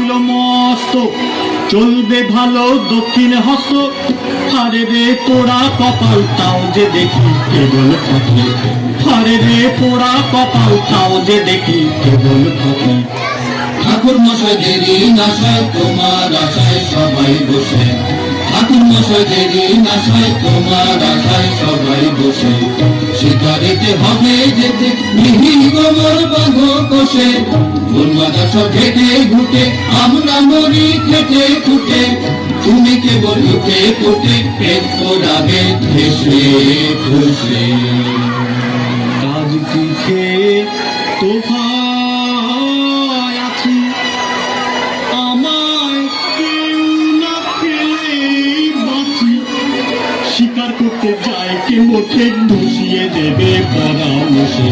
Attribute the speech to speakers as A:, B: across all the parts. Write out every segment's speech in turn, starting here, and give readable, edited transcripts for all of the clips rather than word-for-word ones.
A: হইল মস্ত, চলবে ভালো দক্ষিণ হস্ত। হারে রে পোড়া কপাল, তাও যে দেখি কেবল ফাঁকি। হারে রে পোড়া কপাল, তাও যে দেখি কেবল ফাঁকি।
B: ঠাকুর মশাই দেরি নাশায় তোমার আশায় সবাই বসে। ঠাকুর মশাই দেরি নাশায় তোমার আশায় সবাই বসে। শিকারিতে হবে যেতে মিহি কোমর বাঁধো কষে। ফুলমালা সব ঢেকে ঘুটে আমরা মরি খেটে খুটে। তুমি কেবল লুটে পুটে পেট পোড়াবে ঠেসে খুশে।
A: কাজ পিঠে তোফায় আছি, আমায় কেউ না পেলেই বাঁচি। শিকার করতে যায় কে মুখে ঢুসিয়ে দেবে পরামর্শে।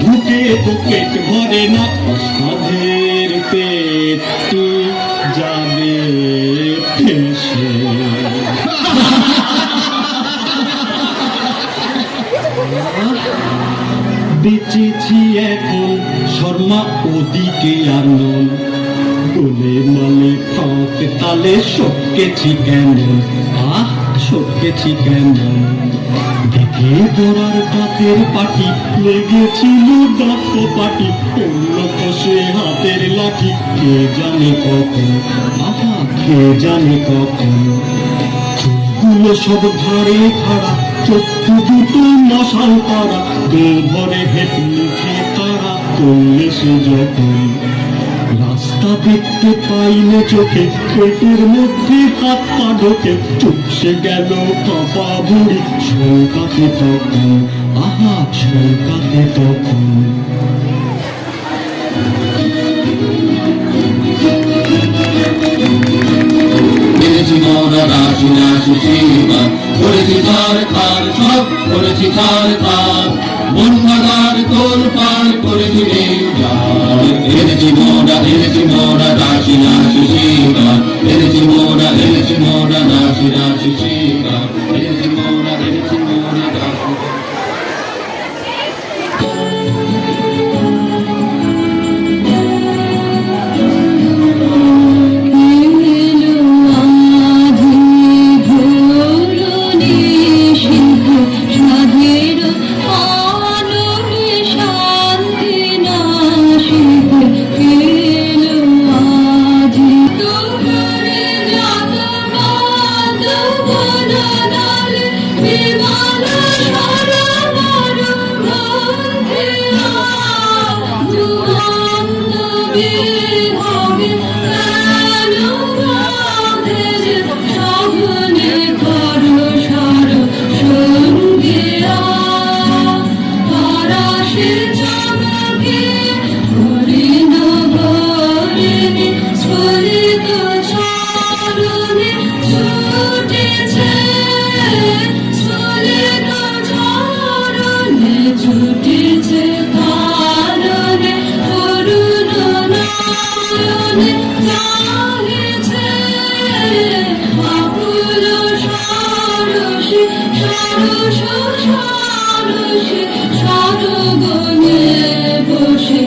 A: ঢুকে পকেট ভরে না, সাধের পেটে যাবে ফেসে। বেঁচেছি এখন শর্মা ওদিকে আর নন। গোলে মালে ফাঁক তালে সটকেছি কেন, আহ সটকেছি কেন। দেখে বড়ার দাঁতের পাটি, লেগেছিল দাঁত পাটি। অন্য কষে হাতের লাঠি, কে জানে কখন, আহা কে জানে কখন। চোখগুলো সব ধারে খাড়া, চক্ষু দুটো মশাল পাড়া। দোল ভরে হেঁট মুখে তারা করলে সে যখন। রাস্তা দেখতে পাইলে চোখে, পেটের মধ্যে হাত পা ঢোকে। চুপসে গেল কাপা বুড়ি, শঙ্কাতে তখন, আহা শঙ্কাতে তখন।
B: মোরা রাশি রাশি সীমা করেছি তার খার সব করেছি তার খার। মন ভাগার তোর পার করেছি রে যার। এনেছি মোরা রাশি রাশি সীমা। এনেছি মোরা রাশি রাশি সীমা। এনেছি মোরা রাশি।
C: বসে